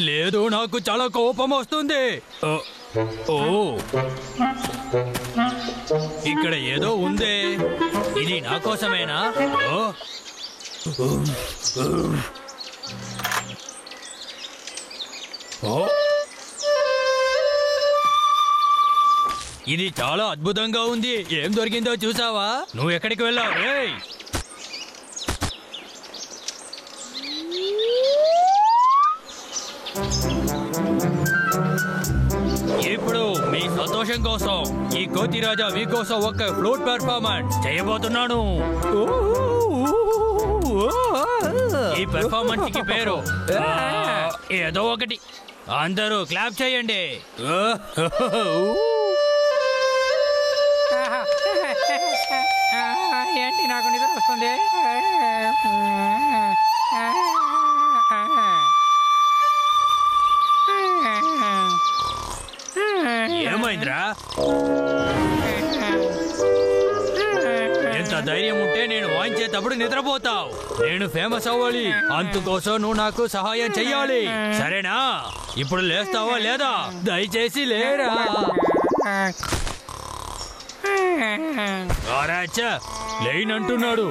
లేదు, నాకు చాలా కోపం వస్తుంది. ఓ, ఇక్కడ ఏదో ఉందే. ఇది నా కోసమేనా? ఇది చాలా అద్భుతంగా ఉంది. ఏం దొరికిందో చూసావా? నువ్వు ఎక్కడికి వెళ్ళావు? ఇప్పుడు మీ సంతోషం కోసం ఈ కోతి రాజా మీకోసం ఒక ఫ్లూట్ పెర్ఫార్మెన్స్ చేయబోతున్నాను. ఈ పెర్ఫార్మెన్స్ కి పేరు ఏదో ఒకటి. అందరూ క్లాప్ చేయండి. ఏంటి నాకు నిద్ర వస్తుంది? ఏమైందిరా? ఎంత ధైర్యం ఉంటే నేను వాయించేటప్పుడు నిద్రపోతావు. నేను ఫేమస్ అవ్వాలి, అందుకోసం నువ్వు నాకు సహాయం చెయ్యాలి, సరేనా? ఇప్పుడు లేస్తావా లేదా? దయచేసి లేరా. లేనంటున్నాడు.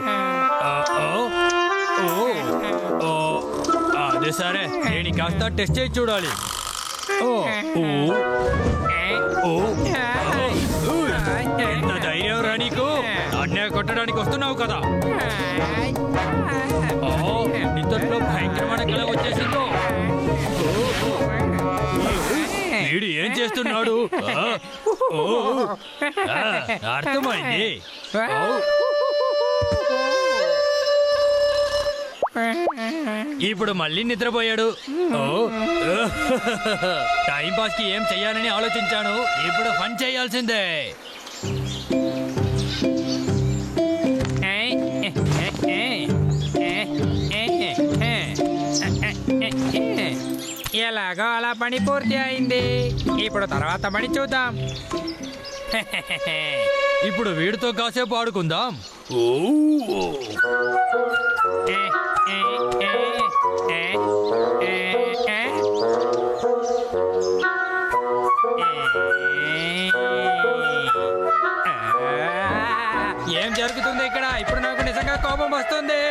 అదే సరే, నేను కాస్త టెస్ట్ చేసి చూడాలి. ఎంత ధైర్యం రా నీకు? అన్నే కొట్టడానికి వస్తున్నావు కదా. నిద్రలో భయంకరమైన కళ వచ్చేసిందో. వీడు ఏం చేస్తున్నాడు? అర్థమైంది. ఇప్పుడు మళ్ళీ నిద్రపోయాడు. టైం పాస్ కి ఏం చెయ్యాలని ఆలోచించాను. ఇప్పుడు ఫన్ చేయాల్సిందే. ఎలాగో అలా పని పూర్తి అయింది. ఇప్పుడు తర్వాత పని చూద్దాం. ఇప్పుడు వీడితో కాసేపు ఆడుకుందాం. ఏం జరుగుతుంది ఇక్కడ? ఇప్పుడు నాకు నిజంగా కోపం వస్తుంది.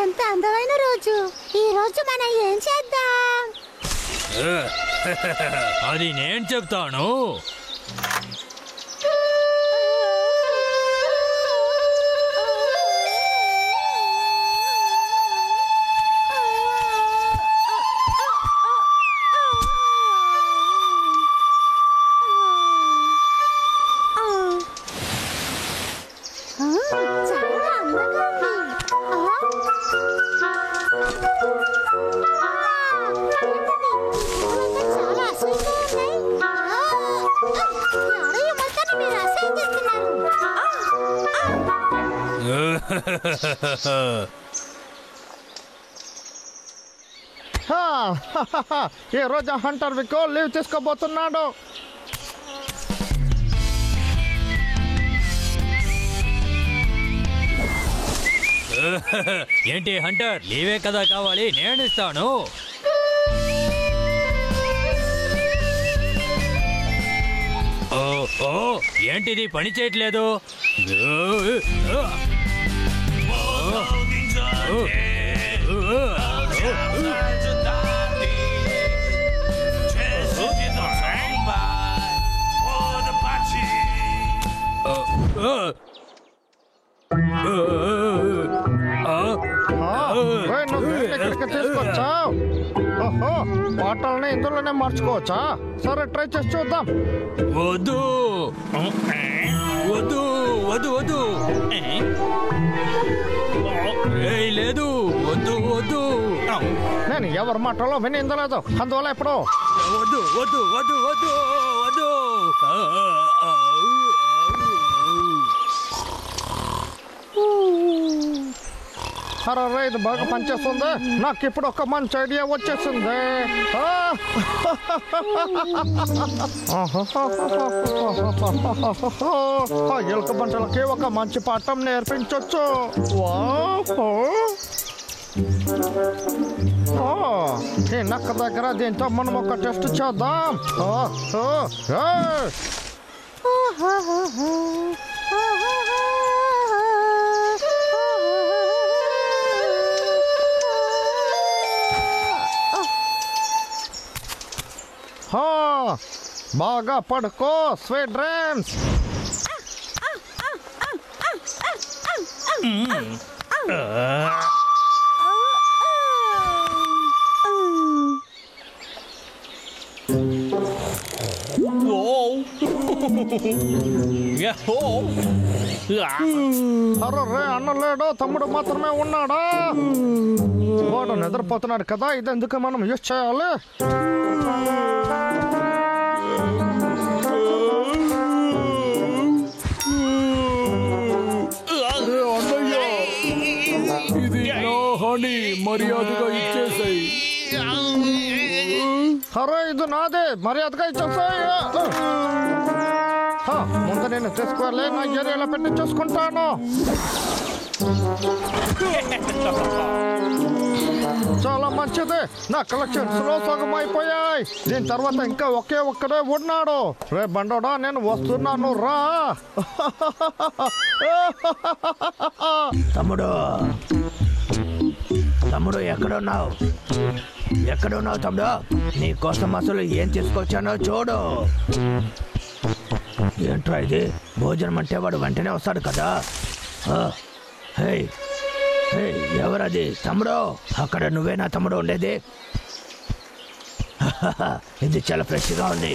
ఎంత అందమైన రోజు. ఈ రోజు మనం ఏం చేద్దాం? అది నేను చెప్తాను. ఈ రోజు హంటర్ వికో లీవ్ తీసుకోబోతున్నాడు. ఏంటి హంటర్, లీవే కదా కావాలి, నేను ఇస్తాను. ఏంటిది పని చేయట్లేదు? తీసుకొచ్చా? ఓహో, పాటల్ని ఇందులోనే మార్చుకోవచ్చా? సరే, ట్రై చేసి చూద్దాం. వద్దు వద్దు వద్దు వద్దు, లేదు వద్దు వద్దు. నేను ఎవరి మాటలో వినిందలేదు, అందువల్ల ఇప్పుడు వద్దు వద్దు వద్దు వద్దు వద్దు. అరే ఇది బాగా పనిచేస్తుంది. నాకు ఇప్పుడు ఒక మంచి ఐడియా వచ్చేసింది. ఎలుక బంటలకి ఒక మంచి పాఠం నేర్పించవచ్చు. ఈ నక్క దగ్గర దీంతో మనం ఒక టెస్ట్ చేద్దాం. బాగా పడుకో, స్వీట్ డ్రీమ్స్. అర్రే అన్న లేడు, తమ్ముడు మాత్రమే ఉన్నాడా? వాడు నిద్రపోతున్నాడు కదా, ఇదెందుకు మనం యూజ్ చేయాలి? మర్యాదగా ఇచ్చేసాయి. అరే ఇది నాదే, మర్యాదగా ఇచ్చేసాయి. ముందు నేను తీసుకోవాలి, నా ఏరియాలో పెట్టి చూసుకుంటాను. చాలా మంచిది, నా కలెక్షన్స్ లో సగం అయిపోయాయి. దీని తర్వాత ఇంకా ఒక్కడే ఉన్నాడు. రే బండోడా, నేను వస్తున్నాను రా. తమ్ముడు ఎక్కడున్నావు తమ్ముడు? నీకోసం అసలు ఏం తీసుకొచ్చానో చూడు. ఏంట్రా ఇది? భోజనం అంటే వాడు వెంటనే వస్తాడు కదా. ఎవరది? తమ్ముడు, అక్కడ నువ్వేనా తమ్ముడు ఉండేది? ఇది చాలా ఫ్రెష్గా ఉంది.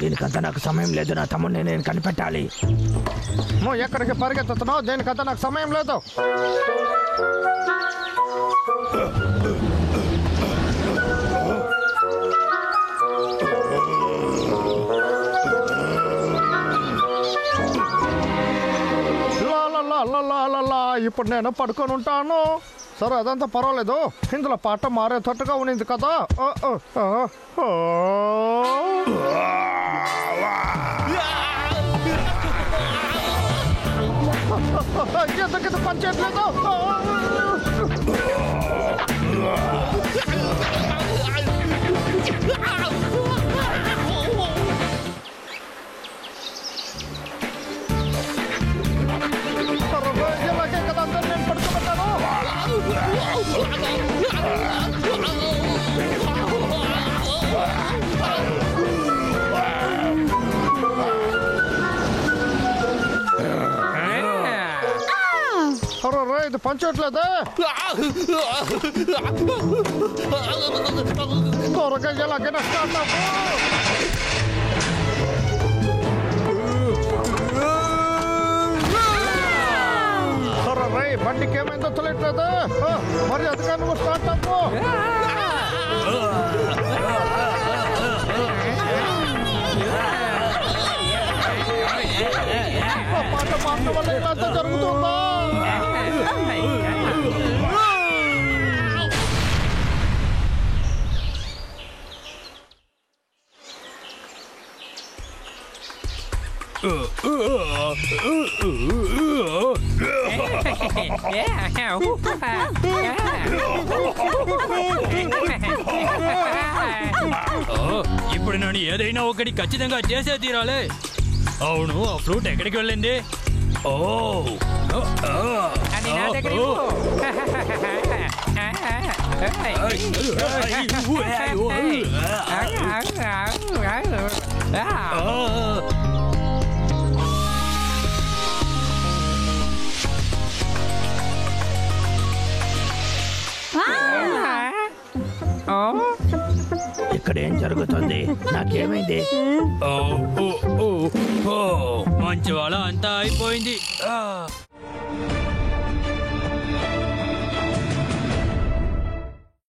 దీనికంతా నాకు సమయం లేదు. నా తమ్ముడిని నేను కనిపెట్టాలి. నువ్వు ఎక్కడికి పరిగెత్తుతున్నావు? దీనికంతా నాకు సమయం లేదు. ఇప్పుడు నేను పడుకొని ఉంటాను. సరే అదంతా పర్వాలేదు, ఇందులో పాట మారేటట్టుగా ఉన్నింది కదా. ఎందుకు పనిచేయట్లేదు? ఇలాగే కదా అందరూ నేను పడుకోబెట్టాను. అరే ఇది పనిచేయట్లేదే. త్వరగా ఎలాగైనా స్టార్ట్ అవ్వు. అరే బండికి ఏమైందో తెలియట్లేదే. మరి అదిగా నువ్వు స్టార్ట్ అవ్వు. పాట పాడటం వల్ల ఇలా జరుగుతుందా? ఇప్పుడు నన్ను ఏదైనా ఒకటి ఖచ్చితంగా చేసే తీరాలే. అవును, ఆ ఫ్లూట్ ఎక్కడికి వెళ్ళింది? అది నా దగ్గర ఇవ్వు. ఇక్కడ ఏం జరుగుతుంది? నాకేమైంది? మంచి వాళ్ళ అంతా అయిపోయింది.